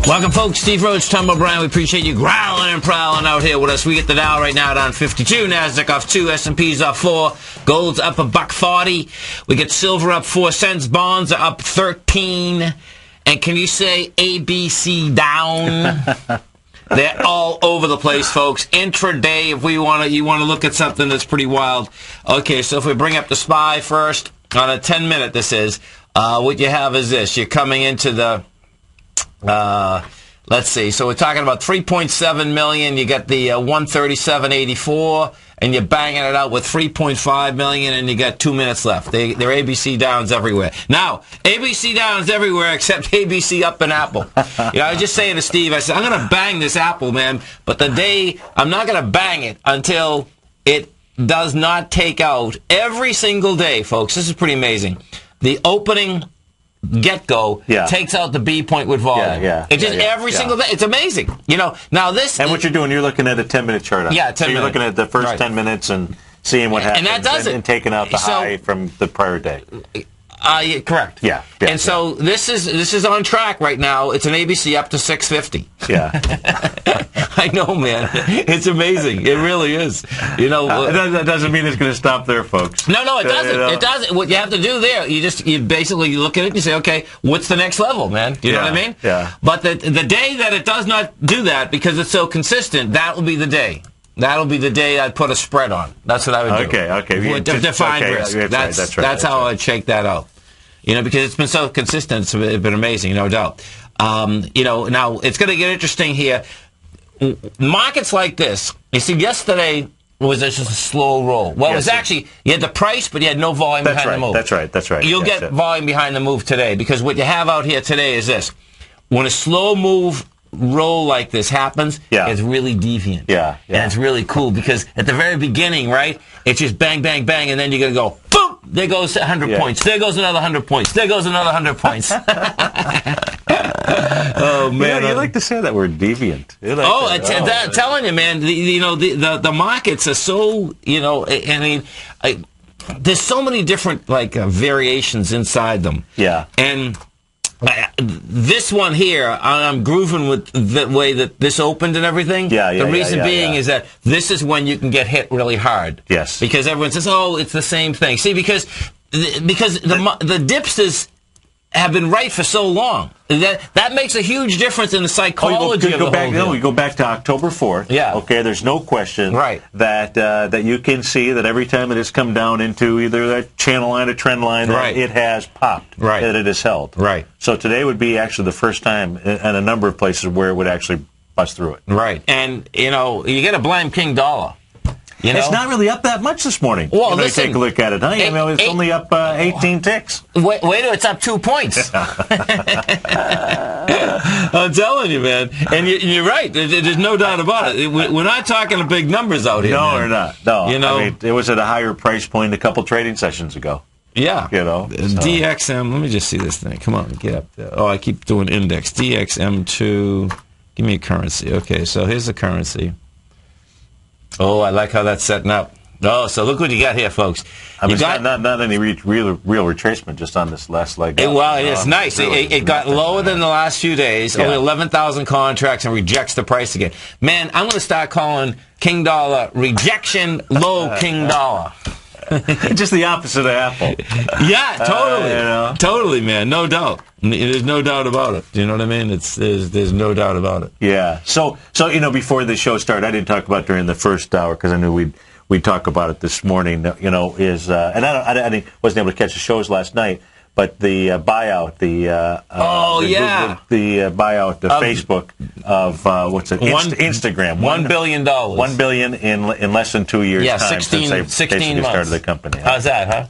Welcome, folks. Steve Rhodes, Tom O'Brien. We appreciate you growling and prowling out here with us. We get the Dow right now down 52, NASDAQ off 2, S&P's off 4, gold's up $1.40. We get silver up 4 cents, bonds are up 13. And can you say ABC down? They're all over the place, folks. Intraday, if you want to look at something that's pretty wild. Okay, so if we bring up the SPY first, on a 10-minute this is, what you have is this. You're coming into the... let's see. So we're talking about 3.7 million. You got the 137.84, and you're banging it out with 3.5 million, and you got 2 minutes left. They're ABC downs everywhere. Now, ABC downs everywhere except ABC up in Apple. I was just saying to Steve, I said, I'm going to bang this Apple, man, but I'm not going to bang it until it does not take out every single day, folks. This is pretty amazing. The opening get-go takes out the B point with volume. It's just every single day. It's amazing. Now this... And what you're doing, you're looking at a 10-minute chart. 10 minutes. So you're looking at the first 10 minutes and seeing what happens. And that does it. And taking out the high from the prior day. Correct. Yeah. And so this is on track right now. It's an ABC up to 650. Yeah. I know, man. It's amazing. It really is. That doesn't mean it's going to stop there, folks. No, it doesn't. It doesn't. What you have to do there, you basically look at it and you say, okay, what's the next level, man? You know what I mean? Yeah. But the day that it does not do that, because it's so consistent, that will be the day. That'll be the day I'd put a spread on. That's what I would do. Okay. With defined risk. That's how I'd shake that out. Because it's been so consistent, it's been amazing, no doubt. Now it's going to get interesting here. Markets like this, you see, yesterday was just a slow roll. Well, it was actually, you had the price, but you had no volume behind the move. That's right. You'll get volume behind the move today, because what you have out here today is this. When a slow move roll like this happens, it's really deviant. Yeah. And it's really cool, because at the very beginning, right, it's just bang, bang, bang, and then you're going to go, boom, there goes 100 points. There goes another 100 points. There goes another 100 points. Oh, man. You like to say that word, deviant. I'm telling you, man, the markets are so, there's so many different, variations inside them. Yeah. And this one here, I'm grooving with the way that this opened and everything. The reason being is that this is when you can get hit really hard. Yes. Because everyone says, oh, it's the same thing. See, because the dipsters have been right for so long. That makes a huge difference in the psychology of the whole deal. We go back to October 4th. Yeah. Okay, there's no question that you can see that every time it has come down into either that channel line or trend line, that it has popped, that it has held. Right. So today would be actually the first time in a number of places where it would actually bust through it. Right. And, you got to blame King Dollar. It's not really up that much this morning. Well, listen, take a look at it. Huh? It's only up 18 ticks. Wait till it's up 2 points. I'm telling you, man. And you're right. There's no doubt about it. We're not talking big numbers out here. No, man. we're not. No. It was at a higher price point a couple trading sessions ago. Yeah. So. DXM. Let me just see this thing. Come on, get up there. Oh, I keep doing index. DXM2. Give me a currency. Okay, so here's the currency. Oh, I like how that's setting up. Oh, so look what you got here, folks. It's not any real retracement, just on this last leg. It's nice. It got lower than the last few days, only 11,000 contracts, and rejects the price again. Man, I'm going to start calling King Dollar rejection low King Dollar. Just the opposite of Apple. Yeah, totally. Totally, man. No doubt. There's no doubt about it. You know what I mean? There's no doubt about it. Yeah. So before the show started, I didn't talk about during the first hour because I knew we'd talk about it this morning. And I wasn't able to catch the shows last night. But the buyout, the buyout, the Facebook of Instagram, $1 billion, $1 billion in less than 2 years' time 16 since they basically months. started the company. How's that, huh?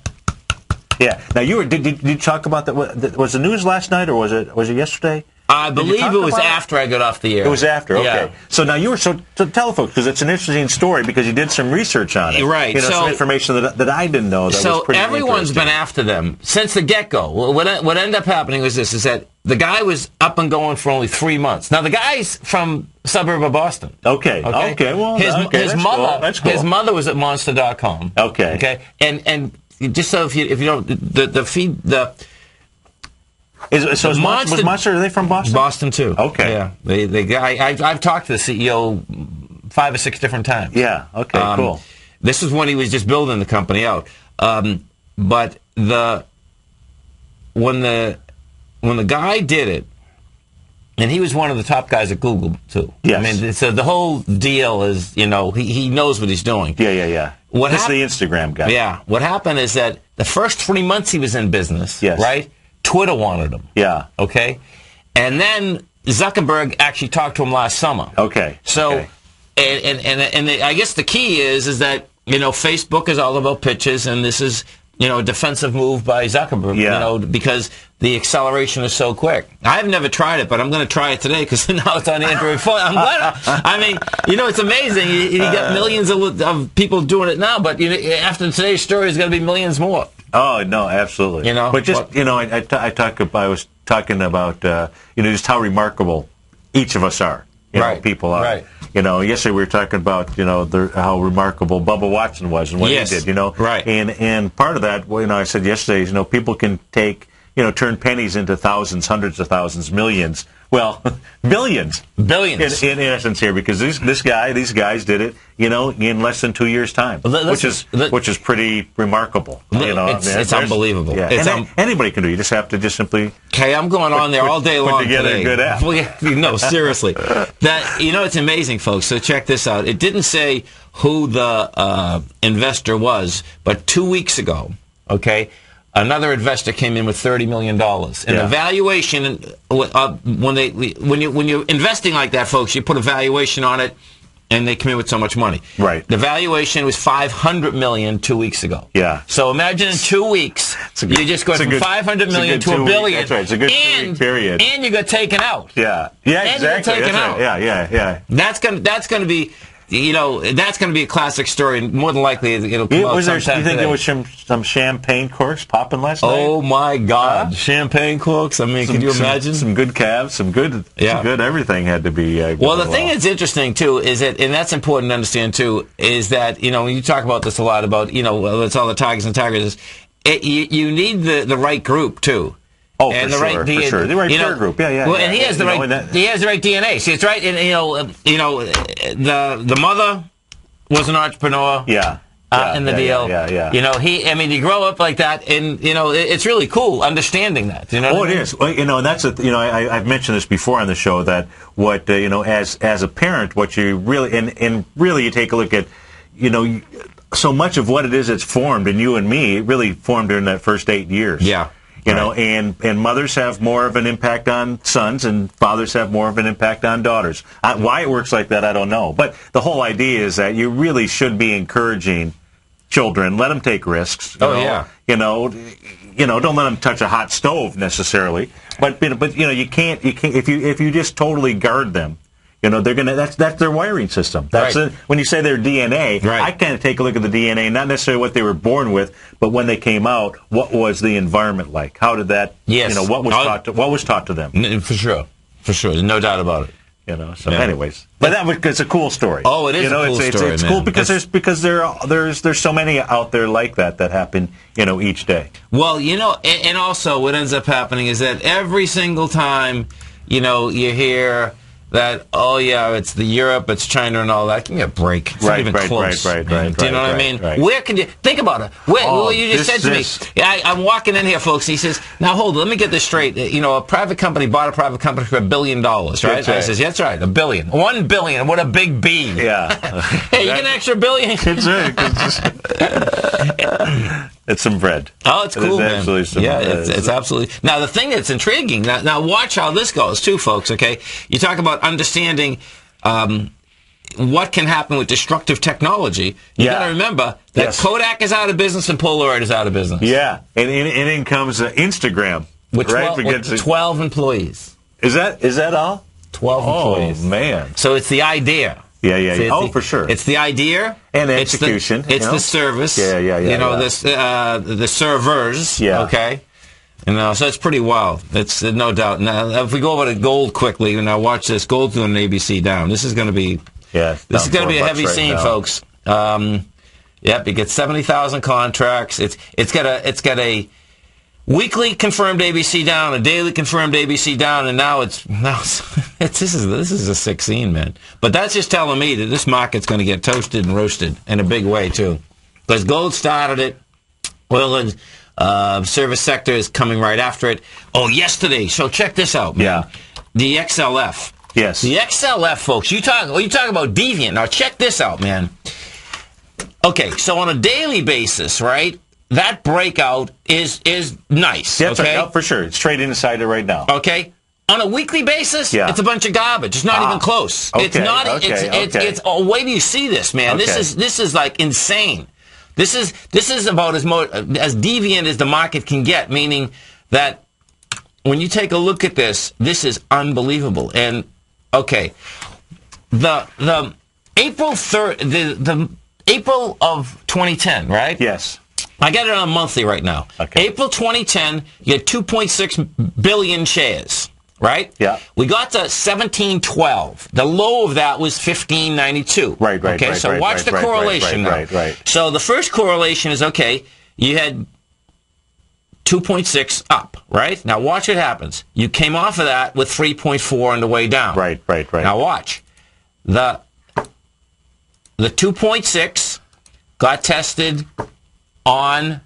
Yeah. Now did you talk about that? Was the news last night or was it yesterday? I believe it was after I got off the air. It was after, okay. Yeah. So now you were, so tell folks, because it's an interesting story, because you did some research on it. Right. Some information that I didn't know that was pretty everyone's been after them since the get-go. What ended up happening was this, is that the guy was up and going for only 3 months. Now, the guy's from suburb of Boston. Okay. Well, his mother was at Monster.com. Okay. And just so if you don't, Was Monster, are they from Boston? Boston, too. Okay. Yeah. The guy, I've talked to the CEO 5 or 6 different times. Yeah, okay, cool. This is when he was just building the company out. But when the guy did it, and he was one of the top guys at Google, too. Yes. I mean, so the whole deal is, he knows what he's doing. Yeah. This is the Instagram guy. Yeah. What happened is that the first 3 months he was in business, yes, right, Twitter wanted him. Yeah. Okay? And then Zuckerberg actually talked to him last summer. Okay. So, okay. And I guess the key is that, Facebook is all about pitches, and this is, a defensive move by Zuckerberg, because the acceleration is so quick. I've never tried it, but I'm going to try it today because now it's on Android phone. I'm glad. I mean, it's amazing. You got millions of people doing it now, but after today's story, there's going to be millions more. Oh no, absolutely. But just I was talking about just how remarkable each of us are. People are. Right. Yesterday we were talking about how remarkable Bubba Watson was and what he did. Right. And part of that, I said yesterday, people can take turn pennies into thousands, hundreds of thousands, millions. Well, billions. Billions. In essence here, because these guys did it, in less than 2 years' time, which is pretty remarkable. It's unbelievable. Yeah. Anybody can do it. You just have to simply. Okay, I'm going on there all day long. Put together today. a good app. No, seriously. It's amazing, folks. So check this out. It didn't say who the investor was, but 2 weeks ago, another investor came in with $30 million. And the valuation, when you're investing like that, folks, you put a valuation on it, and they come in with so much money. Right. The valuation was $500 million 2 weeks ago. Yeah. So imagine in 2 weeks, you just go from $500 million to $1 billion. That's right. It's a good 2-week period. And you got taken out. Yeah. Yeah. And exactly. You got taken out. Right. Yeah. That's going to be. That's going to be a classic story, and more than likely it'll come out sometime. Do you think there was some champagne corks popping last night? Oh my God, champagne corks! I mean, can you imagine? Some good calves, some good everything had to be. Well, the thing that's interesting too is that, and that's important to understand too, is that when you talk about this a lot about it's all the Tigers and Tigers. You need the right group too. Oh, and for sure. The right peer group, yeah. Well, and he has the right. He has the right DNA. See, it's right. And the mother was an entrepreneur. In the deal. Yeah. You grow up like that, and it's really cool understanding that. It is. Well, and that's I've mentioned this before on the show that what as a parent, what you really and really you take a look at, so much of what it is that's formed in you and me, it really formed during that first 8 years. Yeah. And mothers have more of an impact on sons, and fathers have more of an impact on daughters. Why it works like that, I don't know. But the whole idea is that you really should be encouraging children. Let them take risks. Don't let them touch a hot stove necessarily. But you can't if you just totally guard them. They're gonna. That's their wiring system. That's it. When you say their DNA, I kind of take a look at the DNA, not necessarily what they were born with, but when they came out, what was the environment like? How did that? Yes. What was taught to them? For sure, no doubt about it. Anyways, but it's a cool story. Oh, it is a cool story. It's cool because there's so many out there like that happen each day. Well, and also what ends up happening is that every single time you hear that, it's the Europe, it's China and all that. Give me a break. It's not even close. Right. Do you know what I mean? Right. Where can you think about it? You just said to me, I'm walking in here, folks, and he says, now hold on, let me get this straight. A private company bought a private company for $1 billion, right? I says, that's right, $1 billion. $1 billion, what a big B. Yeah. Hey, you get an extra $1 billion? It's right. It's some bread. Oh, it's cool, man. Absolutely some bread. It's absolutely. Now, the thing that's intriguing, now watch how this goes, too, folks, okay? You talk about understanding what can happen with destructive technology. You got to remember that Kodak is out of business and Polaroid is out of business. Yeah, and in comes Instagram. With 12 employees. Is that all? 12 employees. Oh, man. So it's the idea. Yeah. For sure. It's the idea and execution. It's the service. Yeah. The servers. Yeah. Okay. So it's pretty wild. It's no doubt. Now, if we go over to gold quickly, now watch this. Gold's doing an ABC down. This is going to be. Yeah. This is going to be a heavy scene, folks. It gets 70,000 contracts. It's got a weekly confirmed ABC down, a daily confirmed ABC down, and now this is a 16, man. But that's just telling me that this market's going to get toasted and roasted in a big way too, because gold started it, oil and service sector is coming right after it. Oh, yesterday. So check this out, man. Yeah. The XLF. Yes. The XLF, folks. You talk about deviant. Now check this out, man. Okay, so on a daily basis, right? That breakout is nice. Yeah, that's okay? right. No, for sure. It's trading inside it right now. Okay. On a weekly basis, yeah. It's a bunch of garbage. It's not even close. Okay, It's not. okay, It's. Oh, wait till you see this, man. Okay. This is like insane. This is about as deviant as the market can get. Meaning that when you take a look at this is unbelievable. And okay, the April 3rd, the April of 2010, right? Yes. I got it on monthly right now. Okay. April 2010, you had 2.6 billion shares, right? Yeah. We got to 1712. The low of that was 1592. Right. Okay, so watch the correlation now. Right. So the first correlation is, okay, you had 2.6 up, right? Now watch what happens. You came off of that with 3.4 on the way down. Right. Now watch. The 2.6 got tested on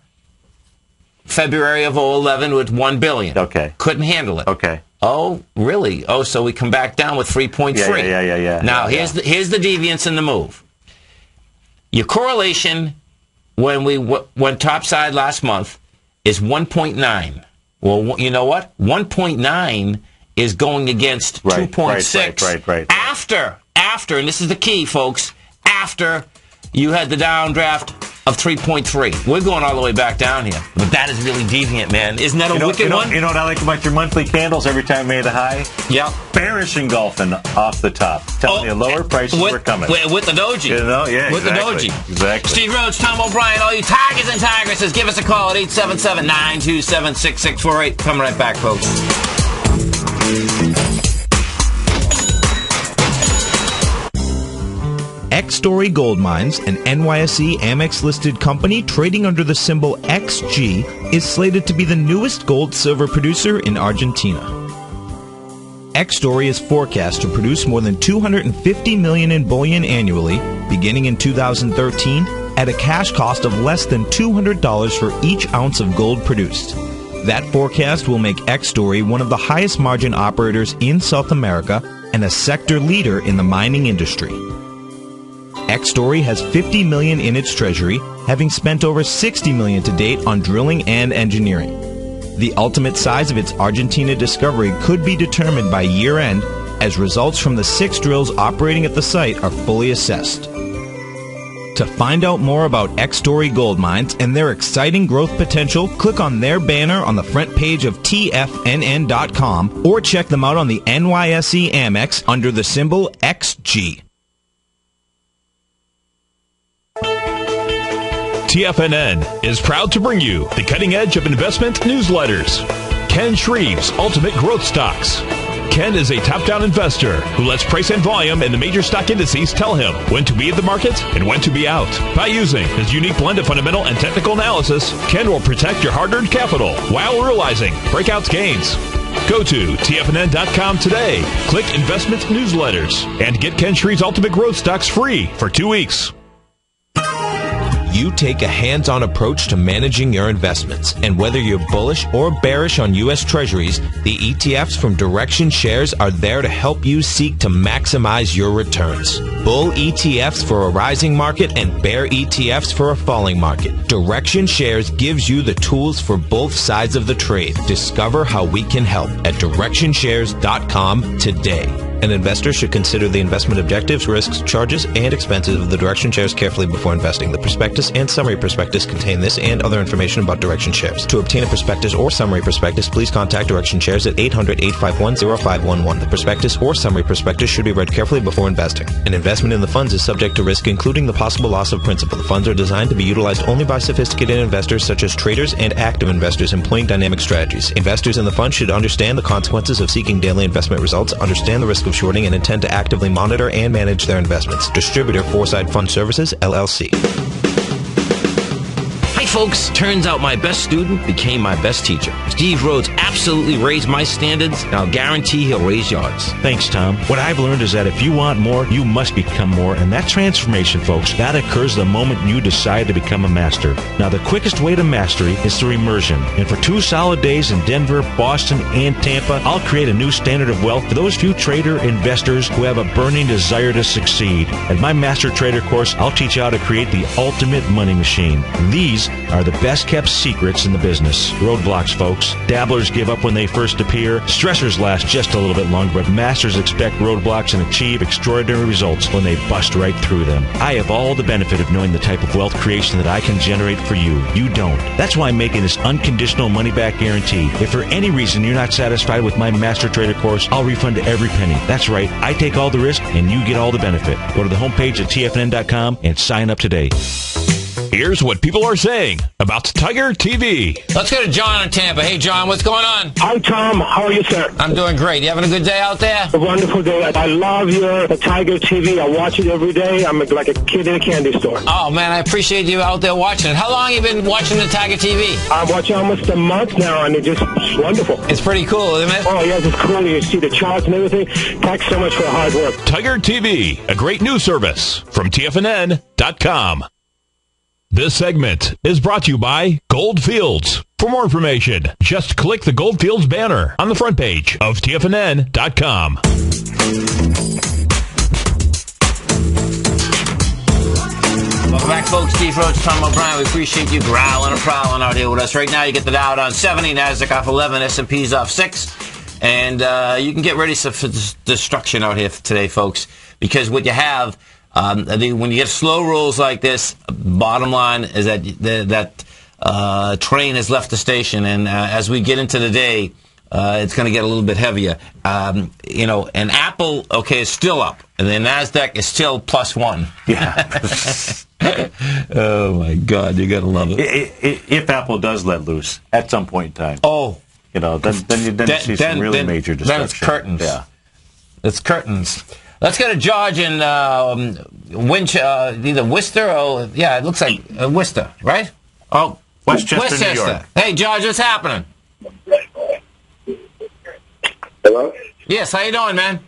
February of 2011 with 1 billion. Okay. Couldn't handle it. Okay. Oh, really? Oh, so we come back down with 3.3. Yeah. Now, here's the deviance in the move. Your correlation when we went topside last month is 1.9. Well, you know what? 1.9 is going against 2.6. Right. After, and this is the key, folks, after you had the downdraft of 3.3. We're going all the way back down here. But that is really deviant, man. Isn't that a wicked one? You know what I like about your monthly candles every time made a high? Yeah. Bearish engulfing off the top. Telling you lower prices were coming. With the doji. You know, yeah, with exactly. the doji. Exactly. Steve Rhodes, Tom O'Brien, all you tigers and tigresses, give us a call at 877-927-6648. Coming right back, folks. X-Story Gold Mines, an NYSE Amex-listed company trading under the symbol XG, is slated to be the newest gold-silver producer in Argentina. X-Story is forecast to produce more than $250 million in bullion annually, beginning in 2013, at a cash cost of less than $200 for each ounce of gold produced. That forecast will make X-Story one of the highest margin operators in South America and a sector leader in the mining industry. X-Story has $50 million in its treasury, having spent over $60 million to date on drilling and engineering. The ultimate size of its Argentina discovery could be determined by year-end, as results from the 6 drills operating at the site are fully assessed. To find out more about X-Story Gold Mines and their exciting growth potential, click on their banner on the front page of TFNN.com or check them out on the NYSE Amex under the symbol XG. TFNN is proud to bring you the cutting edge of investment newsletters. Ken Shreve's Ultimate Growth Stocks. Ken is a top-down investor who lets price and volume in the major stock indices tell him when to be in the market and when to be out. By using his unique blend of fundamental and technical analysis, Ken will protect your hard-earned capital while realizing breakout gains. Go to TFNN.com today, click Investment Newsletters, and get Ken Shreve's Ultimate Growth Stocks free for 2 weeks. You take a hands-on approach to managing your investments, and whether you're bullish or bearish on U.S. Treasuries, the ETFs from Direction Shares are there to help you seek to maximize your returns. Bull ETFs for a rising market and bear ETFs for a falling market. Direction Shares gives you the tools for both sides of the trade. Discover how we can help at DirectionShares.com today. An investor should consider the investment objectives, risks, charges, and expenses of the Direction Shares carefully before investing. The prospectus and summary prospectus contain this and other information about Direction Shares. To obtain a prospectus or summary prospectus, please contact Direction Shares at 800-851-0511. The prospectus or summary prospectus should be read carefully before investing. An investment in the funds is subject to risk, including the possible loss of principal. The funds are designed to be utilized only by sophisticated investors such as traders and active investors employing dynamic strategies. Investors in the fund should understand the consequences of seeking daily investment results, understand the risk of shorting, and intend to actively monitor and manage their investments. Distributor Foresight Fund Services, LLC. Hi, folks, turns out my best student became my best teacher. Steve Rhodes absolutely raised my standards, and I'll guarantee he'll raise yours. Thanks, Tom. What I've learned is that if you want more, you must become more. And that transformation, folks, that occurs the moment you decide to become a master. Now, the quickest way to mastery is through immersion. And for 2 solid days in Denver, Boston, and Tampa, I'll create a new standard of wealth for those few trader investors who have a burning desire to succeed. At my Master Trader course, I'll teach you how to create the ultimate money machine. These are the best kept secrets in the business. Roadblocks, folks. Dabblers give up when they first appear. Stressors last just a little bit longer, but masters expect roadblocks and achieve extraordinary results when they bust right through them. I have all the benefit of knowing the type of wealth creation that I can generate for you. You don't. That's why I'm making this unconditional money-back guarantee. If for any reason you're not satisfied with my Master Trader course, I'll refund every penny. That's right. I take all the risk and you get all the benefit. Go to the homepage at tfnn.com and sign up today. Here's what people are saying about Tiger TV. Let's go to John in Tampa. Hey, John, what's going on? Hi, Tom. How are you, sir? I'm doing great. You having a good day out there? A wonderful day. I love your Tiger TV. I watch it every day. I'm like a kid in a candy store. Oh, man, I appreciate you out there watching it. How long have you been watching the Tiger TV? I'm watching almost a month now, and it's wonderful. It's pretty cool, isn't it? Oh, yes, it's cool. You see the charts and everything. Thanks so much for the hard work. Tiger TV, a great news service from TFNN.com. This segment is brought to you by Goldfields. For more information, just click the Goldfields banner on the front page of TFNN.com. Welcome back, folks. Steve Rhodes, Tom O'Brien. We appreciate you growling and prowling out here with us. Right now, you get the Dow down 70, NASDAQ off 11, S&P's off 6. And you can get ready for destruction out here today, folks, because what you have... when you get slow rolls like this, bottom line is that train has left the station, and as we get into the day, it's going to get a little bit heavier. And Apple, is still up, and the NASDAQ is still +1. Yeah. Oh my God, you got to love it. If Apple does let loose at some point in time, then you see some really major destruction. Then it's curtains. Yeah, it's curtains. Let's go to George in either Worcester or, it looks like Worcester, right? Oh, Westchester, New York. Hey, George, what's happening? Hello? Yes, how you doing, man?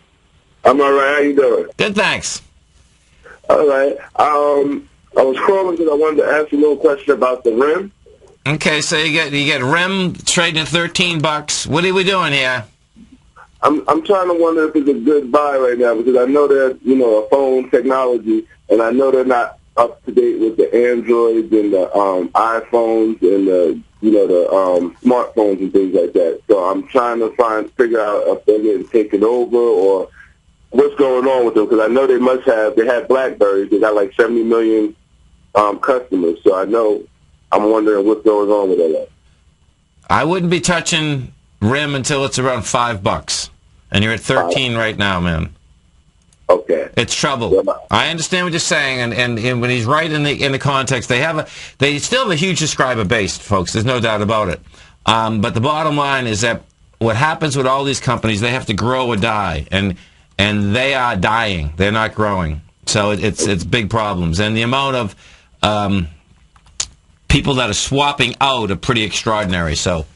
I'm all right. How you doing? Good, thanks. All right. I was calling because I wanted to ask you a little question about the RIM. Okay, so you get RIM trading at $13. What are we doing here? I'm trying to wonder if it's a good buy right now because I know there's, a phone technology, and I know they're not up to date with the Androids and the iPhones and the smartphones and things like that. So I'm trying to figure out if they're getting taken over or what's going on with them because I know they have BlackBerries. They got like 70 million customers. So I'm wondering what's going on with that. I wouldn't be touching RIM until it's around $5. And you're at 13 right now, man. Okay. It's trouble. I understand what you're saying, and when he's right in the context, they still have a huge subscriber base, folks. There's no doubt about it. But the bottom line is that what happens with all these companies, they have to grow or die, and they are dying. They're not growing. So it's big problems, and the amount of people that are swapping out are pretty extraordinary. So.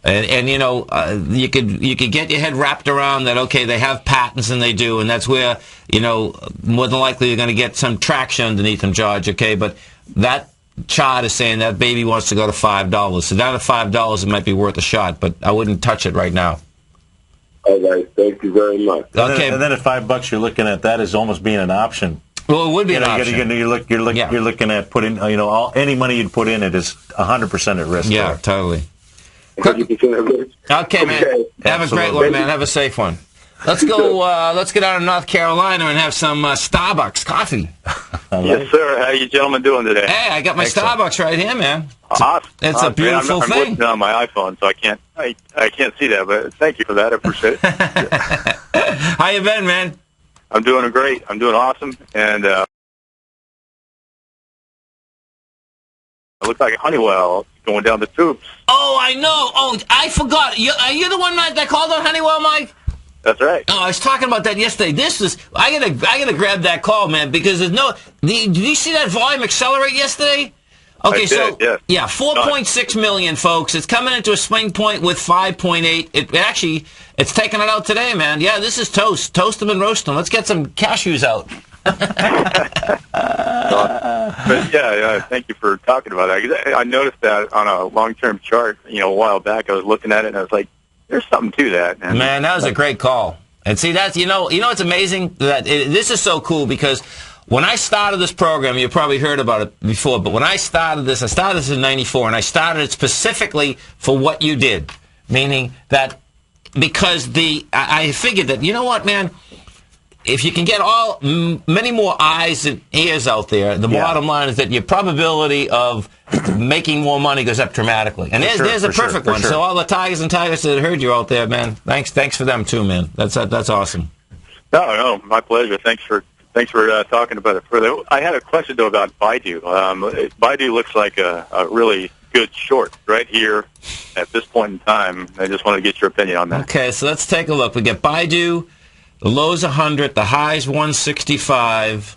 And you could get your head wrapped around that, okay, they have patents, and they do, and that's where, more than likely you're going to get some traction underneath them, George, okay? But that chart is saying that baby wants to go to $5. So down to $5, it might be worth a shot, but I wouldn't touch it right now. All right, thank you very much. Okay. And then at $5, you're looking at that as almost being an option. Well, it would be an option. You're looking at putting, any money you'd put in it is 100% at risk. Yeah, there. Totally. 100% Okay, man. Have a great one, man. Have a safe one. Let's go. Let's get out of North Carolina and have some Starbucks coffee. Yes, sir. How you gentlemen doing today? Hey, I got my Starbucks right here, man. Awesome. It's a beautiful I'm thing. listening on my iPhone, so I can't see that. But thank you for that. I appreciate it. How you been, man? I'm doing great. I'm doing awesome, and it looks like Honeywell going down the tubes. Oh, I know. Oh, I forgot. Are you the one that called on Honeywell, Mike? That's right. Oh, I was talking about that yesterday. I gotta grab that call, man, because there's no. Did you see that volume accelerate yesterday? Okay, I so did, yes. yeah, 4.6 million, folks. It's coming into a swing point with 5.8. It's taking it out today, man. Yeah, this is toast. Toast them and roast them. Let's get some cashews out. But yeah, thank you for talking about that. I noticed that on a long-term chart, a while back. I was looking at it and I was like, "There's something to that." And man, that was a great call. And see, that's it's amazing that this is so cool because when I started this program, you probably heard about it before, but when I started this in '94, and I started it specifically for what you did, meaning that because I figured that man. If you can get many more eyes and ears out there, the bottom line is that your probability of making more money goes up dramatically. And there's a perfect one. Sure. So all the Tigers and Tigers that heard you out there, man, thanks for them too, man. That's awesome. No, my pleasure. Thanks for talking about it further. I had a question though about Baidu. Baidu looks like a really good short right here at this point in time. I just wanted to get your opinion on that. Okay, so let's take a look. We get Baidu. The low's 100, the high's 165.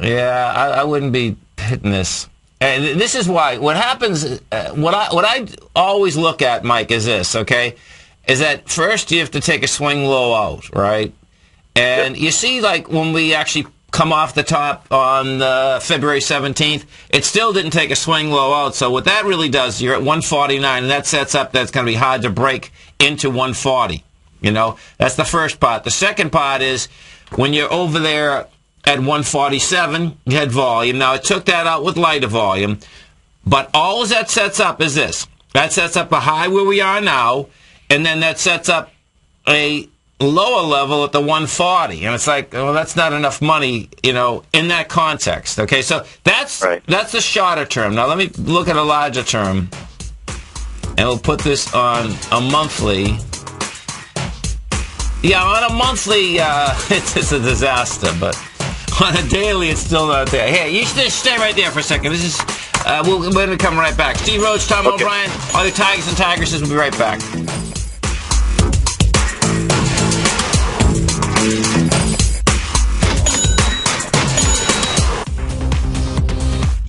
Yeah, I wouldn't be hitting this. And this is why. What happens, what I always look at, Mike, is this, okay? Is that first you have to take a swing low out, right? And you see, like, when we actually come off the top on February 17th, it still didn't take a swing low out. So what that really does, you're at 149, and that sets up that's going to be hard to break into 140. That's the first part. The second part is when you're over there at 147, you had volume. Now, it took that out with lighter volume, but all that sets up is this. That sets up a high where we are now, and then that sets up a lower level at the 140, and it's like, well, that's not enough money, in that context. Okay, so that's the shorter term. Now let me look at a larger term, and we'll put this on a monthly. Yeah, on a monthly, it's a disaster, but on a daily, it's still not there. Hey, you should just stay right there for a second. This is we're going to come right back. Steve Rhodes, Tom O'Brien, all the Tigers and Tigresses will be right back.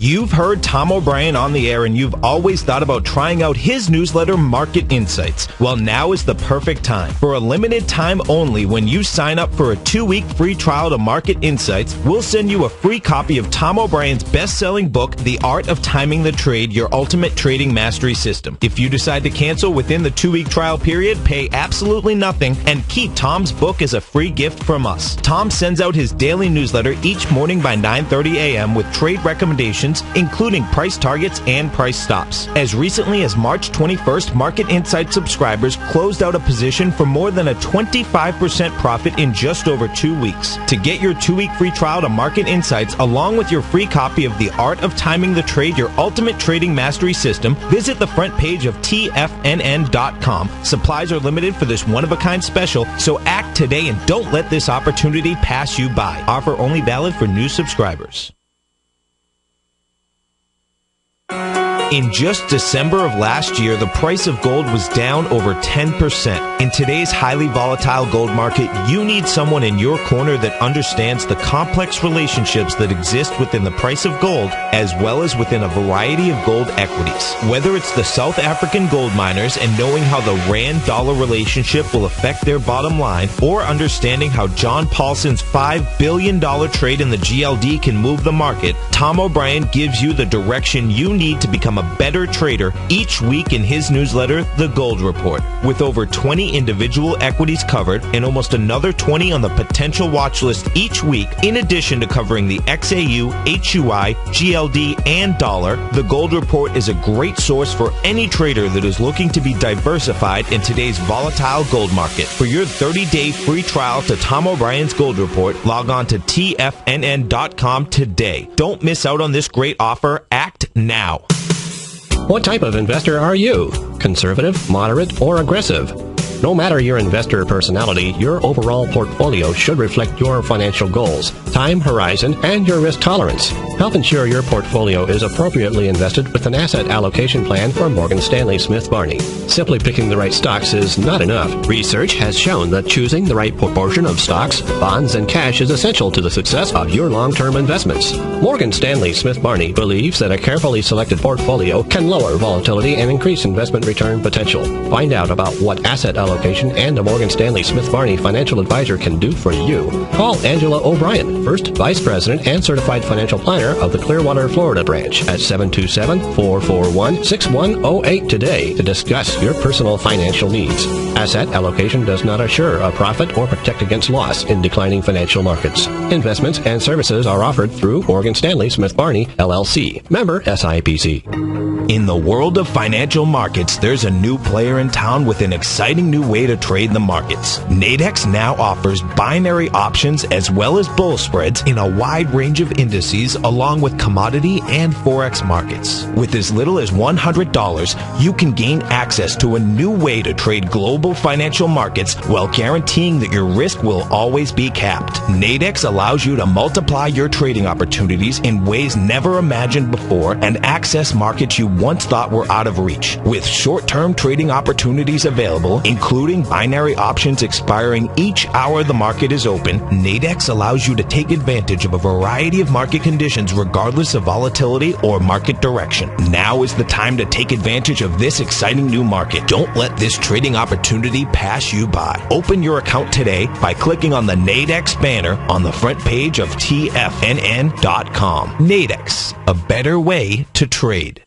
You've heard Tom O'Brien on the air, and you've always thought about trying out his newsletter, Market Insights. Well, now is the perfect time. For a limited time only, when you sign up for a 2-week free trial to Market Insights, we'll send you a free copy of Tom O'Brien's best-selling book, The Art of Timing the Trade, Your Ultimate Trading Mastery System. If you decide to cancel within the 2-week trial period, pay absolutely nothing, and keep Tom's book as a free gift from us. Tom sends out his daily newsletter each morning by 9:30 a.m. with trade recommendations, including price targets and price stops. As recently as March 21st, Market Insights subscribers closed out a position for more than a 25% profit in just over 2 weeks. To get your 2-week free trial to Market Insights, along with your free copy of The Art of Timing the Trade, Your Ultimate Trading Mastery System, visit the front page of TFNN.com. Supplies are limited for this one-of-a-kind special, so act today and don't let this opportunity pass you by. Offer only valid for new subscribers. In just December of last year, the price of gold was down over 10%. In today's highly volatile gold market, you need someone in your corner that understands the complex relationships that exist within the price of gold, as well as within a variety of gold equities. Whether it's the South African gold miners and knowing how the Rand-dollar relationship will affect their bottom line, or understanding how John Paulson's $5 billion trade in the GLD can move the market, Tom O'Brien gives you the direction you need to become a better trader each week in his newsletter, The Gold Report. With over 20 individual equities covered and almost another 20 on the potential watch list each week, in addition to covering the XAU, HUI, GLD, and dollar, The Gold Report is a great source for any trader that is looking to be diversified in today's volatile gold market. For your 30-day free trial to Tom O'Brien's Gold Report, log on to TFNN.com today. Don't miss out on this great offer. Act now. What type of investor are you? Conservative, moderate, or aggressive? No matter your investor personality, your overall portfolio should reflect your financial goals. time horizon, and your risk tolerance. Help ensure your portfolio is appropriately invested with an asset allocation plan from Morgan Stanley Smith Barney. Simply picking the right stocks is not enough. Research has shown that choosing the right proportion of stocks, bonds, and cash is essential to the success of your long-term investments. Morgan Stanley Smith Barney believes that a carefully selected portfolio can lower volatility and increase investment return potential. Find out about what asset allocation and a Morgan Stanley Smith Barney financial advisor can do for you. Call Angela O'Brien, First Vice President and Certified Financial Planner of the Clearwater, Florida branch at 727-441-6108 today to discuss your personal financial needs. Asset allocation does not assure a profit or protect against loss in declining financial markets. Investments and services are offered through Morgan Stanley Smith Barney, LLC. Member SIPC. In the world of financial markets, there's a new player in town with an exciting new way to trade the markets. Nadex now offers binary options as well as bull spreads in a wide range of indices along with commodity and forex markets. With as little as $100, you can gain access to a new way to trade global financial markets while guaranteeing that your risk will always be capped. Nadex allows you to multiply your trading opportunities in ways never imagined before and access markets you once thought were out of reach. With short-term trading opportunities available, including binary options expiring each hour the market is open, Nadex allows you to take advantage of a variety of market conditions regardless of volatility or market direction. Now is the time to take advantage of this exciting new market. Don't let this trading opportunity pass you by. Open your account today by clicking on the Nadex banner on the front page of TFNN.com. Nadex, a better way to trade.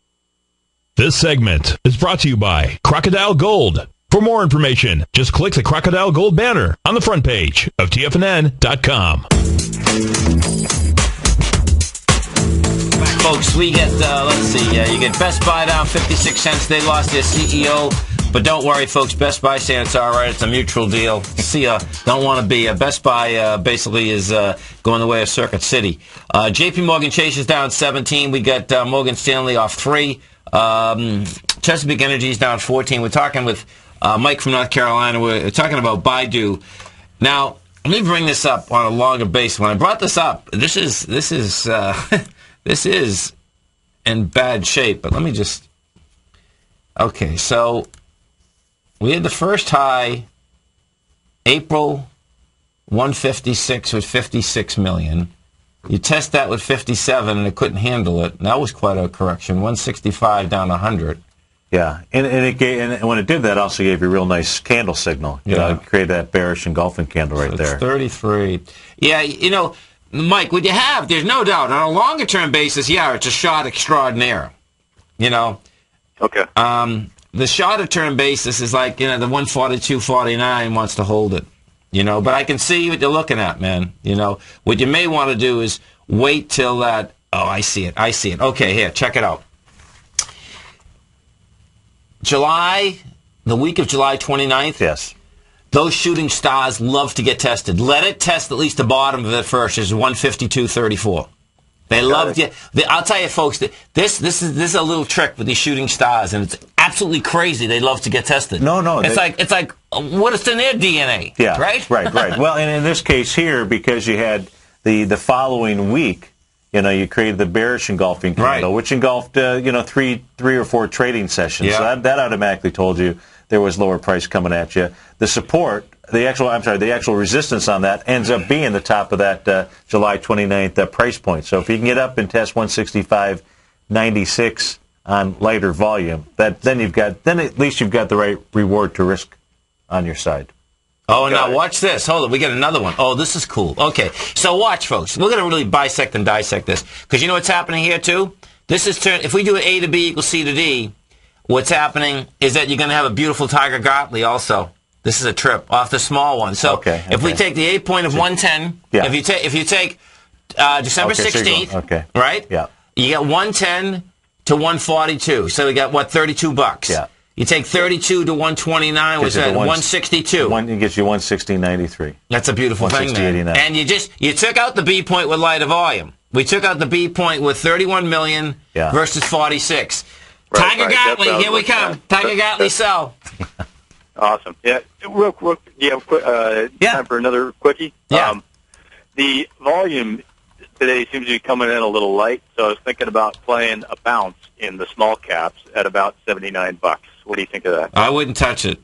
This segment is brought to you by Crocodile Gold. For more information, just click the Crocodile Gold banner on the front page of TFNN.com. Folks, we get, you get Best Buy down 56 cents. They lost their CEO. But don't worry, folks. Best Buy saying it's all right. It's a mutual deal. Don't want to be. Best Buy basically is going the way of Circuit City. JP Morgan Chase is down 17. We got Morgan Stanley off 3. Chesapeake Energy is down 14. We're talking with Mike from North Carolina. We're talking about Baidu. Now, let me bring this up on a longer basis. When I brought this up, this is this is in bad shape. But let me just. Okay, so we had the first high, April 156 with 56 million. You test that with 57, and it couldn't handle it. And that was quite a correction. 165 down 100. Yeah, and when it did that, also gave you a real nice candle signal. You know, it created that bearish engulfing candle right there. 33. Yeah, Mike, what you have, there's no doubt, on a longer-term basis, it's a shot extraordinaire. Okay. The shorter-term basis is like, the 142.49 wants to hold it. But I can see what you're looking at, man. What you may want to do is wait till that. Oh, I see it. Okay, here, check it out. The week of July 29th. Yes. Those shooting stars love to get tested. Let it test at least the bottom of it first. It's 152.34. They love you. I'll tell you, folks, this is a little trick with these shooting stars, and it's absolutely crazy. They love to get tested. No. It's like what is in their DNA? Yeah. Right. Well, and in this case here, because you had the following week, you created the bearish engulfing candle, which engulfed three or four trading sessions. Yeah. So that automatically told you there was lower price coming at you. The support. The actual resistance on that ends up being the top of that July 29th price point. So if you can get up and test 165.96 on lighter volume, then at least you've got the right reward to risk on your side. Oh, now watch this. Hold on, we get another one. Oh, this is cool. Okay, so watch, folks. We're going to really bisect and dissect this because you know what's happening here too. This is if we do A to B equals C to D, what's happening is that you're going to have a beautiful Tiger Gartley also. This is a trip off the small one. So if we take the 8 point of 110, if you take December 16th, right? Yeah. You get 110 to 142. So we got $32. Yeah. You take 32 to 129, which is 162. It gets you 160.93. That's a beautiful thing, man. And you took out the B point with lighter volume. We took out the B point with 31 million versus 46. Tiger Gartley, here we come. Tiger Gartley, sell. Awesome. Yeah, real quick. Time for another quickie. Yeah. The volume today seems to be coming in a little light, so I was thinking about playing a bounce in the small caps at about $79. What do you think of that? I wouldn't touch it.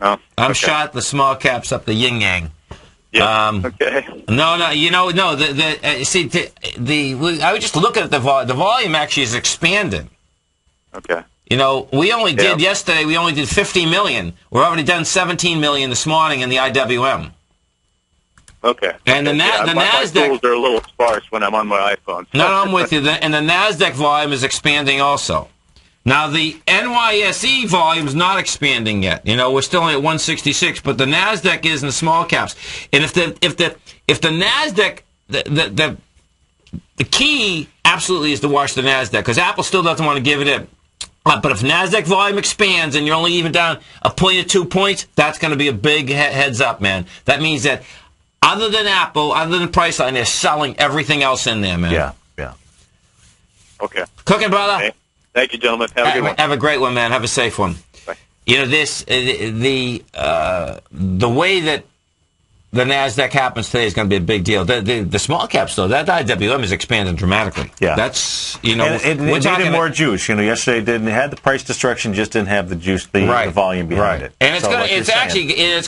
No? I'm Okay. shot the small caps up the yin yang. Yeah. Okay. No. I was just looking at the volume actually is expanding. Okay. We only did yesterday. We only did 50 million. We're already done 17 million this morning in the IWM. Okay. And the my Nasdaq tools are a little sparse when I'm on my iPhone. No, I'm with you. And the Nasdaq volume is expanding also. Now the NYSE volume is not expanding yet. We're still only at 166, but the Nasdaq is in the small caps. And if the Nasdaq the key absolutely is to watch the Nasdaq because Apple still doesn't want to give it in. But if Nasdaq volume expands and you're only even down a point or 2 points, that's going to be a big heads up, man. That means that other than Apple, other than Priceline, they're selling everything else in there, man. Yeah. Okay. Cooking, brother. Okay. Thank you, gentlemen. Have a good one. Have a great one, man. Have a safe one. Bye. The way that the Nasdaq happens today is going to be a big deal. The small caps, though, that IWM is expanding dramatically. Yeah, that's and it needed more juice. Yesterday it had the price destruction, just didn't have the juice, the volume behind it. And it's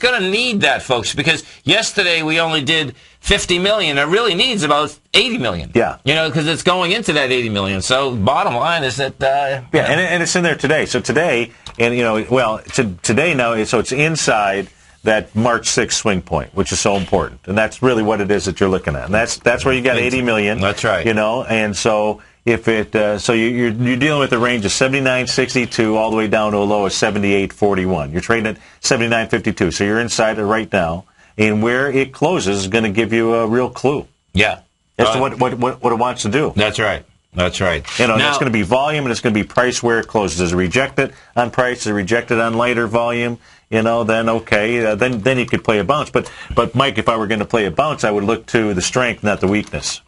going to need that, folks, because yesterday we only did 50 million. It really needs about 80 million. Yeah, because it's going into that 80 million. So bottom line is that and it's in there today. So today, today now, so it's inside that March 6th swing point, which is so important, and that's really what it is that you're looking at, and that's where you got 80 million. That's right. And so if it, you're dealing with a range of 79.62 all the way down to a low of 78.41. You're trading at 79.52, so you're inside it right now, and where it closes is going to give you a real clue. Yeah. As to what it wants to do. That's right. That's right. Now, it's going to be volume, and it's going to be price where it closes. Is it rejected on price? Is it rejected on lighter volume? Then okay. Then you could play a bounce. But Mike, if I were going to play a bounce, I would look to the strength, not the weakness.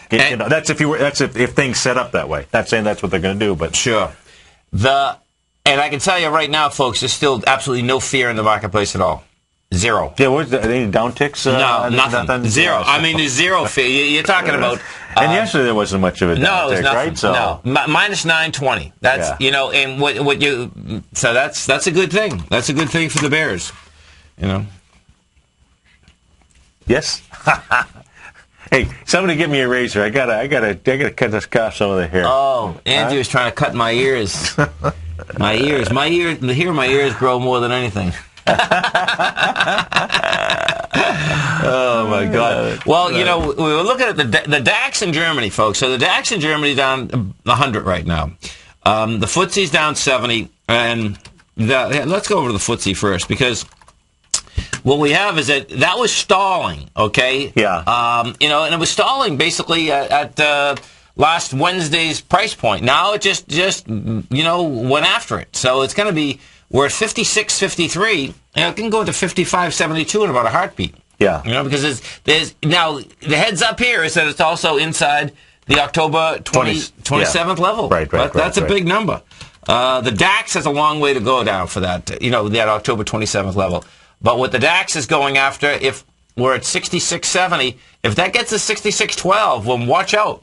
That's if things set up that way. Not saying that's what they're going to do, but sure. And I can tell you right now, folks, there's still absolutely no fear in the marketplace at all. Zero. Yeah, any downticks? No, nothing. Zero. I mean, there's zero fear. You're talking about. And yesterday there wasn't much of a downtick, right? So minus 920. That's and what you. So that's a good thing. That's a good thing for the Bears. Yes. Hey, somebody give me a razor. I gotta cut some of the hair. Oh, Andrew's trying to cut my ears. My ears. My ears grow more than anything. Oh my God! Well, we were looking at the DAX in Germany, folks. So the DAX in Germany down 100 right now. The FTSE's down 70, and let's go over to the FTSE first because what we have is that was stalling. Okay. Yeah. And it was stalling basically at last Wednesday's price point. Now it just went after it. So it's going to be. We're at 56.53, and it can go to 55.72 in about a heartbeat. Yeah. Because there's now the heads up here is that it's also inside the October 27th level. Right. That's a big number. The DAX has a long way to go down for that, that October 27th level. But what the DAX is going after, if we're at 66.70, if that gets to 66.12, well, watch out.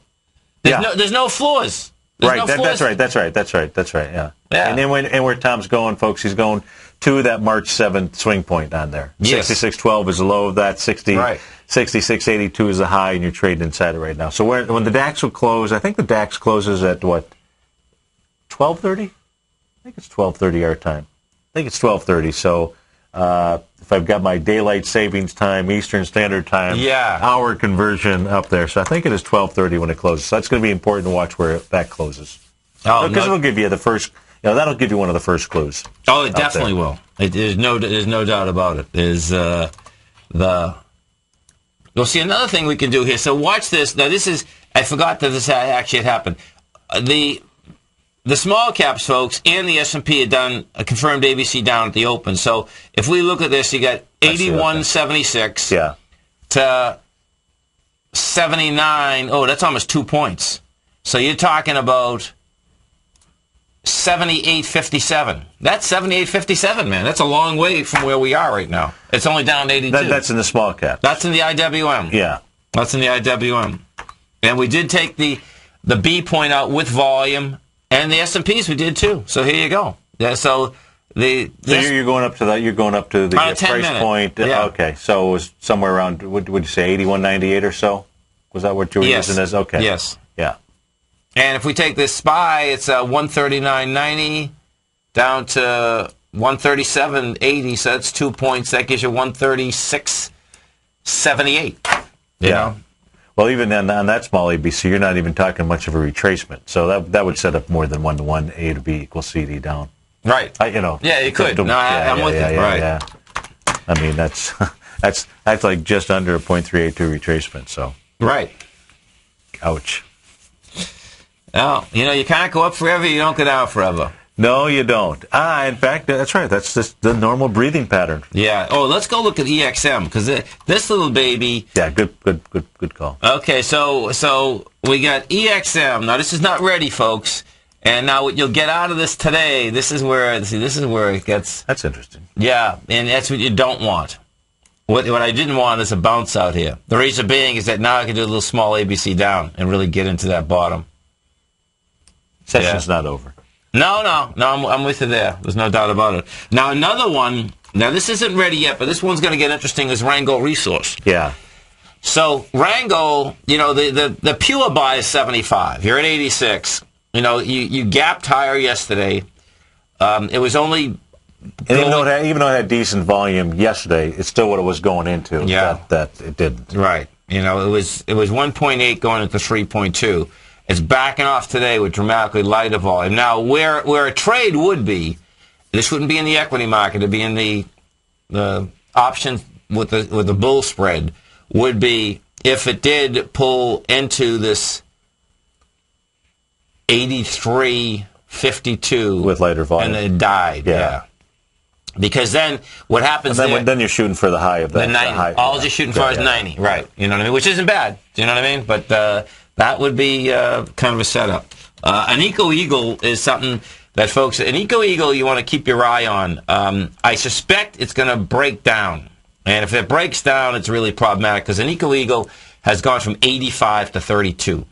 There's no floors. That's right. Yeah. And then where Tom's going, folks, he's going to that March 7th swing point on there. Yes. 66.12 is the low of that. 66.82 is the high, and you're trading inside it right now. So when the DAX will close, I think the DAX closes at what? 12:30? I think it's 12:30 our time. I think it's 12:30. So if I've got my daylight savings time, Eastern Standard Time, hour conversion up there. So I think it is 12:30 when it closes. So that's going to be important to watch where that closes. Because it'll give you the first. That'll give you one of the first clues. Oh, it definitely will. There's no doubt about it. We'll see another thing we can do here. So watch this. Now I forgot that this actually had happened. The small caps, folks, and the S&P had done a confirmed ABC down at the open. So if we look at this, you got 81.76 to 79. Oh, that's almost 2 points. So you're talking about 78.57. That's 78.57, man. That's a long way from where we are right now. It's only down 82. That's in the small cap. That's in the IWM. Yeah. That's in the IWM. And we did take the B point out with volume, and the S&Ps we did too. So here you go. Yeah. So you're going up to that. You're going up to the price point. Yeah. Okay. So it was somewhere around. Would you say 81.98 or so? Was that what you were using as? Okay. Yes. Yeah. And if we take this SPY, it's 139.90 down to 137.80. So that's 2 points. That gives you 136.78. You know? Well, even on that small ABC, you're not even talking much of a retracement. So that would set up more than 1-to-1 A to B equals CD down. Right. Yeah, you could. I'm with you. Right. Yeah. I mean, that's like just under a 0.382 retracement. So. Right. Ouch. Oh, you can't go up forever. You don't go down forever. No, you don't. In fact, that's right. That's just the normal breathing pattern. Yeah. Oh, let's go look at EXM because this little baby. Yeah. Good call. Okay. So we got EXM. Now this is not ready, folks. And now what you'll get out of this today. This is where it gets. That's interesting. Yeah, and that's what you don't want. What I didn't want is a bounce out here. The reason being is that now I can do a little small ABC down and really get into that bottom. Session's not over. No, I'm with you there. There's no doubt about it. Now, another one, this isn't ready yet, but this one's going to get interesting, is Rheingold Resource. Yeah. So, Rheingold, the pure buy is 75. You're at 86. You gapped higher yesterday. It was only... Even though it had decent volume yesterday, it's still what it was going into. Yeah. That it didn't. Right. It was 1.8 going into 3.2. It's backing off today with dramatically lighter volume. Now, where a trade would be, this wouldn't be in the equity market. It'd be in the option with the bull spread. Would be if it did pull into this 83.52 with lighter volume, and it died. Yeah. Because then what happens then you're shooting for the high of that. The 90. All you're shooting for is 90. Right. You know what I mean? Which isn't bad. Do you know what I mean? But that would be kind of a setup. An Eco Eagle is something that folks... An Eco Eagle you want to keep your eye on. I suspect it's going to break down. And if it breaks down, it's really problematic because an Eco Eagle has gone from 85 to 32.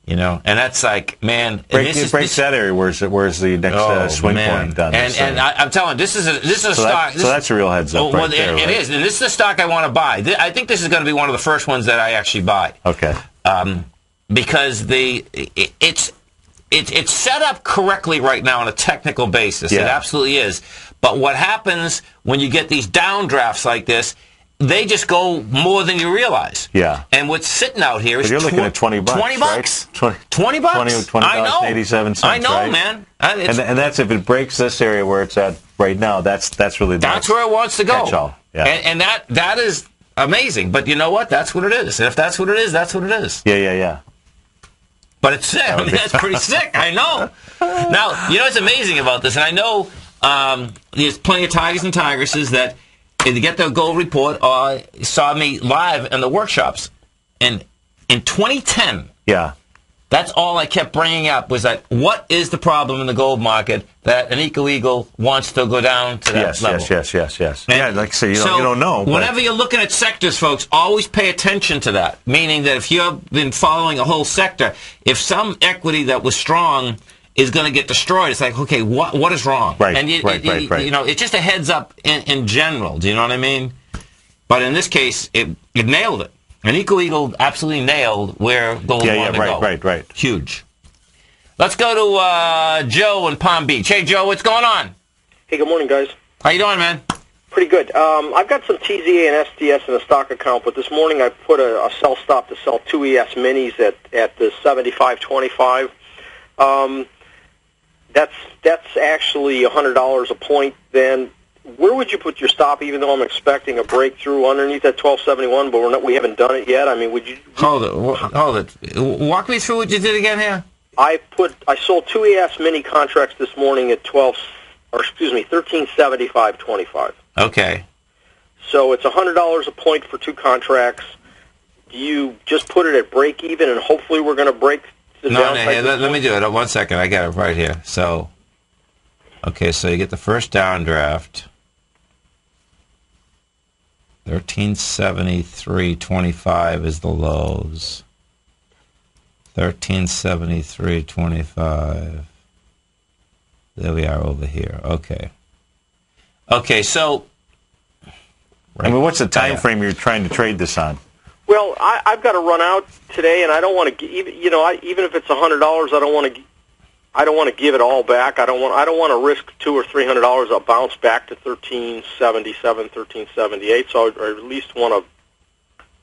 And that's like, man... Breaks that area. Where's the next swing point on this? And I'm telling you, this is a stock... So that's a real heads up right there, It is. And this is the stock I want to buy. I think this is going to be one of the first ones that I actually buy. Okay. Because it's set up correctly right now on a technical basis. Yeah. It absolutely is. But what happens when you get these downdrafts like this, they just go more than you realize. Yeah. And what's sitting out here is... But you're looking at $20. $20. Right? $20. $20.87. I know, right? man. And that's if it breaks this area where it's at right now. That's really that's where it wants to go. Catch-all. Yeah. And that is amazing. But you know what? That's what it is. And if that's what it is, that's what it is. Yeah. But it's sick. I mean, that's pretty sick. I know. Now, what's amazing about this, and I know there's plenty of tigers and tigresses that they get their gold report or saw me live in the workshops. And in 2010, that's all I kept bringing up was that what is the problem in the gold market that an Eco Eagle wants to go down to that level? Yes. And like I say, you don't know. Whenever you're looking at sectors, folks, always pay attention to that. Meaning that if you've been following a whole sector, if some equity that was strong is going to get destroyed, it's like, okay, what is wrong? Right, and right. It's just a heads up in general. Do you know what I mean? But in this case, it nailed it. An Eco Eagle absolutely nailed where gold wanted to go. Right. Huge. Let's go to Joe in Palm Beach. Hey, Joe, what's going on? Hey, good morning, guys. How you doing, man? Pretty good. I've got some TZA and SDS in a stock account, but this morning I put a sell stop to sell 2 ES minis at the 75.25. That's actually $100 a point. Then where would you put your stop? Even though I'm expecting a breakthrough underneath that 1271, but we haven't done it yet. I mean, would you? Hold it. Walk me through what you did again here. I sold 2 ES mini contracts this morning at 1375.25. Okay. So it's $100 a point for 2 contracts. Do you just put it at break even, and hopefully we're going to break the downside? Let me do it. 1 second. I got it right here. So Okay, so you get the first downdraft. 1373.25 is the lows. 1373.25. There we are over here. Okay. Okay, so... I mean, what's the time frame you're trying to trade this on? Well, I've got to run out today, and I don't want to. Even if it's $100, I don't want to give it all back. I don't want to risk $200 or $300. I'll bounce back to 1377, 1378. So I at least want to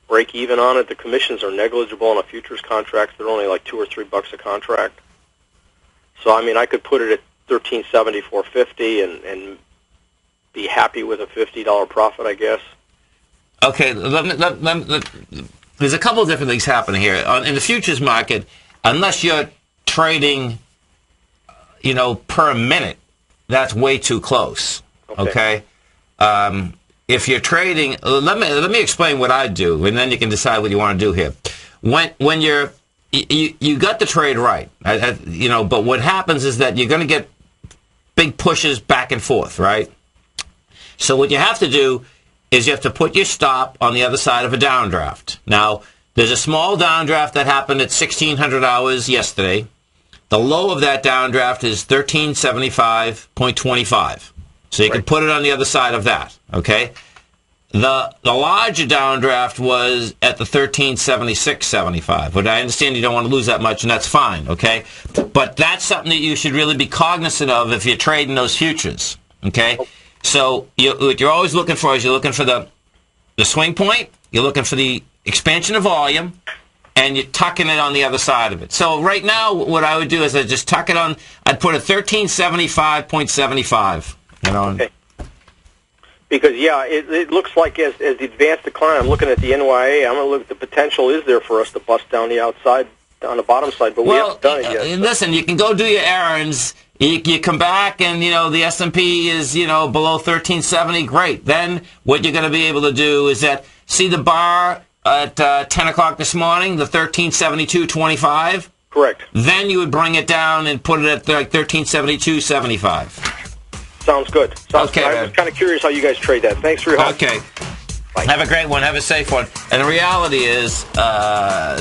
break even on it. The commissions are negligible on a futures contract. They're only like $2 or $3 a contract. So I mean, I could put it at 1374.50 and be happy with a $50 profit, I guess. Okay, there's a couple of different things happening here. In the futures market, unless you're trading, per minute, that's way too close. Okay? If you're trading, let me explain what I do, and then you can decide what you want to do here. When you got the trade right, but what happens is that you're going to get big pushes back and forth, right? So what you have to do is you have to put your stop on the other side of a downdraft. Now, there's a small downdraft that happened at 1600 hours yesterday. The low of that downdraft is 1375.25. So you can put it on the other side of that, okay? The larger downdraft was at the 1376.75, but I understand you don't want to lose that much, and that's fine, okay? But that's something that you should really be cognizant of if you're trading those futures, okay? So what you're always looking for is you're looking for the swing point, you're looking for the expansion of volume, and you're tucking it on the other side of it. So right now, what I would do is I'd just tuck it on, I'd put a 1375.75. Okay. Because, it looks like as the advanced decline, I'm looking at the NYA, I'm going to look at the potential is there for us to bust down the outside, on the bottom side, but we haven't done it yet. Listen, you can go do your errands. You come back and, the S&P is, below 1370, great. Then what you're going to be able to do is that, see the bar at 10 o'clock this morning, the 1372.25? Correct. Then you would bring it down and put it at like 1372.75. Sounds good. Okay, good. I was kind of curious how you guys trade that. Thanks for your help. Okay. Bye. Have a great one. Have a safe one. And the reality is,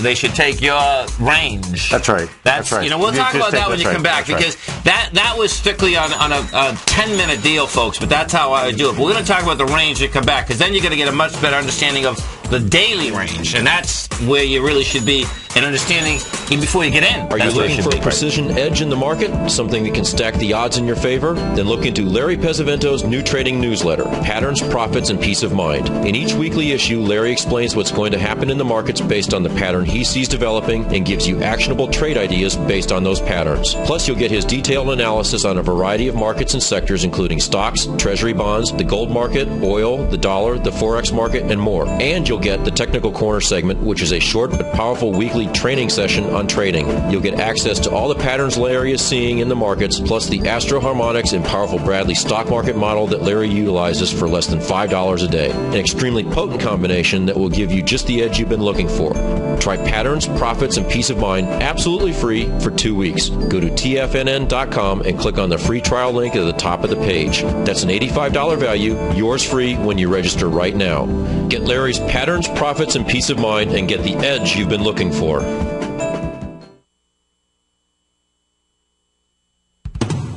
they should take your range. That's right. That's right. We'll talk about that when you come back, because that was strictly on a 10-minute deal, folks. But that's how I would do it. But we're going to talk about the range when you come back, because then you're going to get a much better understanding of the daily range, and that's where you really should be in understanding even before you get in. Are you looking for a precision edge in the market? Something that can stack the odds in your favor? Then look into Larry Pesavento's new trading newsletter, Patterns, Profits, and Peace of Mind. In each weekly issue, Larry explains what's going to happen in the markets based on the pattern he sees developing and gives you actionable trade ideas based on those patterns. Plus, you'll get his detailed analysis on a variety of markets and sectors, including stocks, treasury bonds, the gold market, oil, the dollar, the forex market, and more. And you'll get the Technical Corner segment, which is a short but powerful weekly training session on trading. You'll get access to all the patterns Larry is seeing in the markets, plus the Astro Harmonics and powerful Bradley stock market model that Larry utilizes for less than $5 a day. An extremely potent combination that will give you just the edge you've been looking for. Try Patterns, Profits, and Peace of Mind absolutely free for 2 weeks. Go to tfnn.com and click on the free trial link at the top of the page. That's an $85 value, yours free when you register right now. Get Larry's Patterns, Profits, and Peace of Mind and get the edge you've been looking for.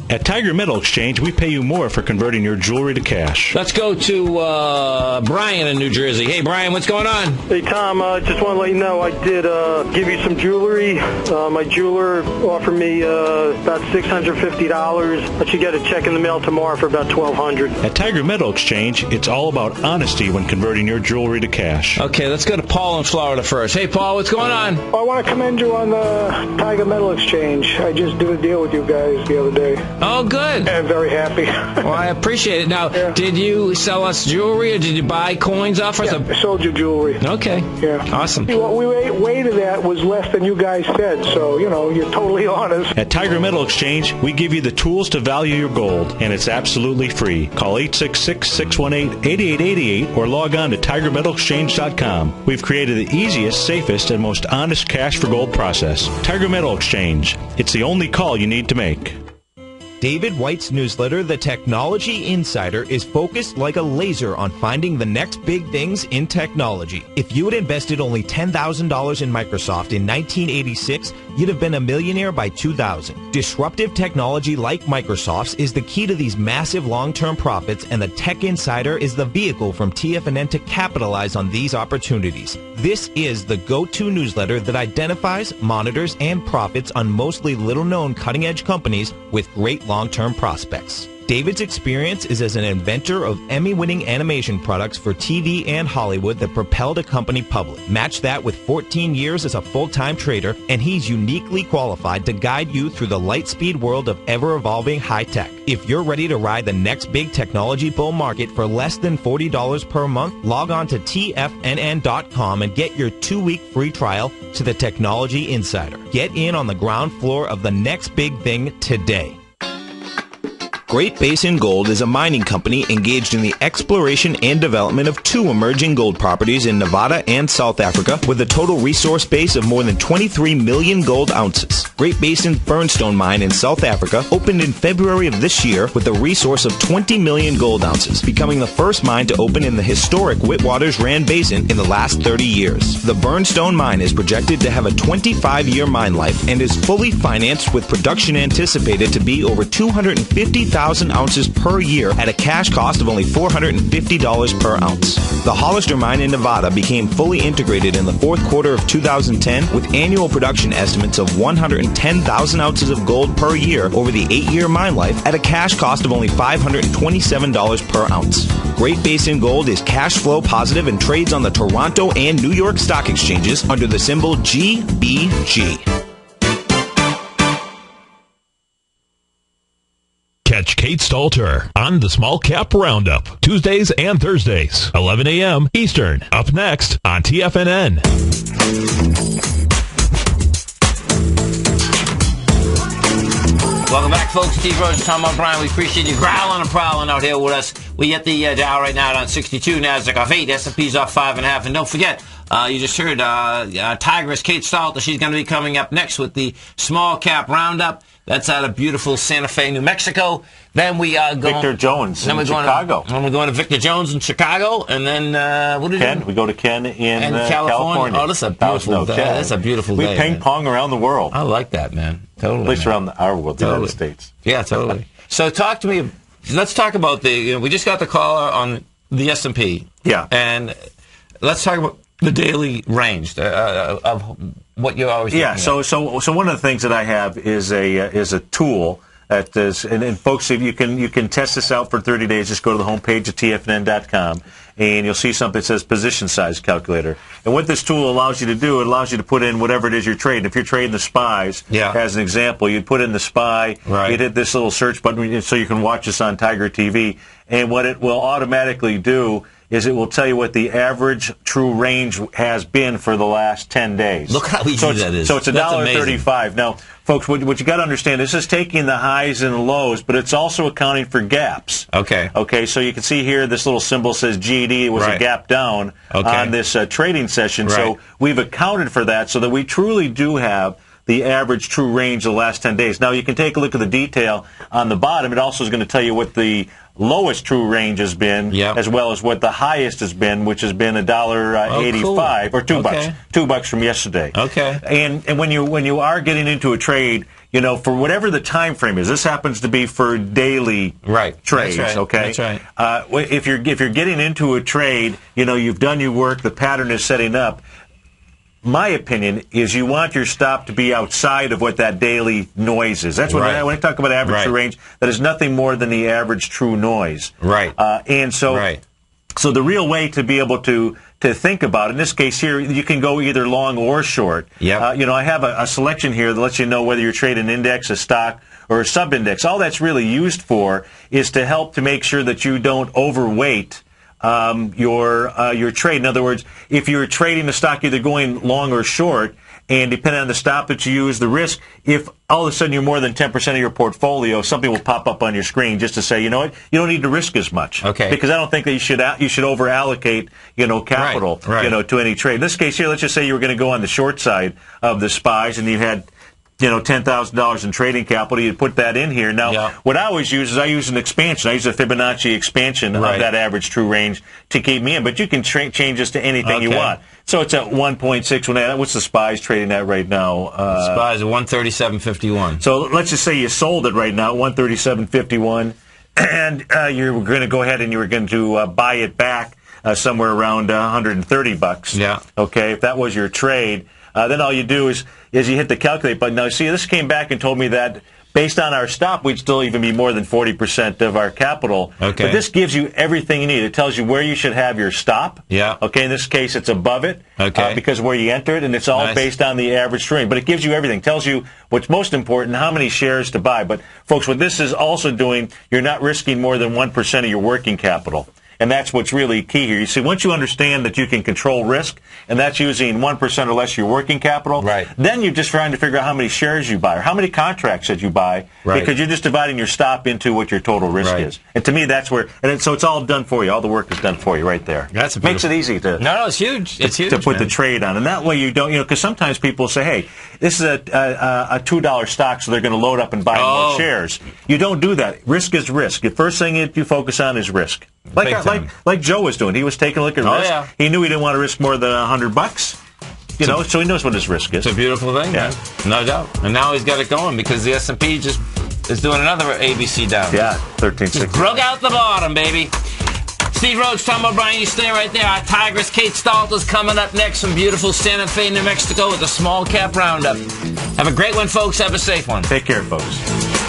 At Tiger Metal Exchange, we pay you more for converting your jewelry to cash. Let's go to Brian in New Jersey. Hey, Brian, what's going on? Hey, Tom, just want to let you know I did give you some jewelry. My jeweler offered me about $650, but you get a check in the mail tomorrow for about $1,200. At Tiger Metal Exchange, it's all about honesty when converting your jewelry to cash. Okay, let's go to Paul in Florida first. Hey, Paul, what's going on? I want to commend you on the Tiger Metal Exchange. I just did a deal with you guys the other day. Oh, good. I'm very happy. Well, I appreciate it. Now, Did you sell us jewelry, or did you buy coins off us? I sold you jewelry. Okay. Yeah. Awesome. What we weighted at was less than you guys said, so, you're totally honest. At Tiger Metal Exchange, we give you the tools to value your gold, and it's absolutely free. Call 866-618-8888 or log on to TigerMetalExchange.com. We've created the easiest, safest, and most honest cash for gold process. Tiger Metal Exchange. It's the only call you need to make. David White's newsletter, The Technology Insider, is focused like a laser on finding the next big things in technology. If you had invested only $10,000 in Microsoft in 1986, you'd have been a millionaire by 2000. Disruptive technology like Microsoft's is the key to these massive long-term profits, and the Tech Insider is the vehicle from TFNN to capitalize on these opportunities. This is the go-to newsletter that identifies, monitors, and profits on mostly little-known cutting-edge companies with great long-term prospects. David's experience is as an inventor of Emmy-winning animation products for TV and Hollywood that propelled a company public. Match that with 14 years as a full-time trader, and he's uniquely qualified to guide you through the light-speed world of ever-evolving high-tech. If you're ready to ride the next big technology bull market for less than $40 per month, log on to TFNN.com and get your 2-week free trial to the Technology Insider. Get in on the ground floor of the next big thing today. Great Basin Gold is a mining company engaged in the exploration and development of 2 emerging gold properties in Nevada and South Africa with a total resource base of more than 23 million gold ounces. Great Basin's Burnstone mine in South Africa opened in February of this year with a resource of 20 million gold ounces, becoming the first mine to open in the historic Witwatersrand Basin in the last 30 years. The Burnstone mine is projected to have a 25-year mine life and is fully financed with production anticipated to be over 250,000 ounces per year at a cash cost of only $450 per ounce. The Hollister mine in Nevada became fully integrated in the 4th quarter of 2010 with annual production estimates of 110,000 ounces of gold per year over the 8-year mine life at a cash cost of only $527 per ounce. Great Basin Gold is cash flow positive and trades on the Toronto and New York stock exchanges under the symbol GBG. Catch Kate Stalter on the Small Cap Roundup, Tuesdays and Thursdays, 11 a.m. Eastern. Up next on TFNN. Welcome back, folks. Steve Rhodes, Tom O'Brien. We appreciate you growling and prowling out here with us. We get the Dow right now down 62, NASDAQ off 8, S&P's off 5.5. And don't forget, you just heard Tigress Kate Stalter. She's going to be coming up next with the Small Cap Roundup. That's out of beautiful Santa Fe, New Mexico. Then we go Victor Jones in Chicago. Then we're going to Victor Jones in Chicago, and then what did Ken? We go to Ken in California. Oh, that's a beautiful day. That's a beautiful day. We ping pong around the world. I like that, man. Totally. At least around our world, the United States. Yeah, totally. So talk to me. Let's talk about the. We just got the caller on the S&P. Yeah. And let's talk about the daily range of what you're always looking at. So one of the things that I have is a tool that is, and folks, if you can test this out for 30 days. Just go to the homepage of TFNN.com, and you'll see something that says position size calculator. And what this tool allows you to do, it allows you to put in whatever it is you're trading. If you're trading the SPYs, as an example, you'd put in the SPY, you'd hit this little search button so you can watch this on Tiger TV, and what it will automatically do is it will tell you what the average true range has been for the last 10 days. Look how easy that is. So it's $1.35. Now, folks, what you got to understand, this is taking the highs and lows, but it's also accounting for gaps. Okay, so you can see here this little symbol says GD. It was a gap down on this trading session. So we've accounted for that so that we truly do have the average true range of the last 10 days. Now, you can take a look at the detail on the bottom. It also is going to tell you what the lowest true range has been, as well as what the highest has been, which has been $1.85 or $2. $2 from yesterday. And when you are getting into a trade, you know, for whatever the time frame is, this happens to be for daily trades. That's right. If you're getting into a trade, you know, you've done your work, the pattern is setting up. My opinion is you want your stop to be outside of what that daily noise is. That's when I talk about average true range, that is nothing more than the average true noise. And so, so the real way to be able to think about it, in this case here, you can go either long or short. You know, I have a selection here that lets you know whether you're trading an index, a stock, or a sub-index. All that's really used for is to help to make sure that you don't overweight your trade. In other words, if you're trading the stock either going long or short, and depending on the stop that you use, the risk, if all of a sudden you're more than 10% of your portfolio, something will pop up on your screen just to say, you know what, you don't need to risk as much. Because I don't think that you should over allocate, you know, capital, you know, to any trade. In this case here, let's just say you were going to go on the short side of the SPYs, and you had $10,000 in trading capital, you'd put that in here. Now, what I always use is I use an expansion. I use a Fibonacci expansion of that average true range to keep me in. But you can change this to anything you want. So it's at 1.618. What's the SPY's trading at right now? SPY's at 137.51. So let's just say you sold it right now, 137.51, and you're going to go ahead and you were going to buy it back somewhere around $130. Yeah. Okay, if that was your trade. Then all you do is you hit the calculate button. Now, see, this came back and told me that based on our stop, we'd still even be more than 40% of our capital. Okay. But this gives you everything you need. It tells you where you should have your stop. Yeah. Okay, in this case, it's above it. Okay. Because where you entered, and it's all based on the average trade. But it gives you everything. It tells you what's most important, how many shares to buy. But, folks, what this is also doing, you're not risking more than 1% of your working capital. And that's what's really key here. You see, once you understand that you can control risk, and that's using 1% or less of your working capital, then you're just trying to figure out how many shares you buy or how many contracts that you buy, because you're just dividing your stop into what your total risk is. And to me, that's where, so it's all done for you. All the work is done for you right there. That's makes it easy to. No, it's huge. It's huge to put the trade on, and that way you don't, because sometimes people say, hey, this is a $2 stock, so they're going to load up and buy more shares. You don't do that. Risk is risk. The first thing that you focus on is risk. Like Joe was doing. He was taking a look at risk. Yeah. He knew he didn't want to risk more than $100. So he knows what his risk is. It's a beautiful thing, man. No doubt. And now he's got it going because the S&P just is doing another ABC down. Yeah, 1360. Broke out the bottom, baby. Steve Rhodes, Tom O'Brien, you stay right there. Our Tigress Kate Stalter's coming up next from beautiful Santa Fe, New Mexico with a small cap roundup. Have a great one, folks. Have a safe one. Take care, folks.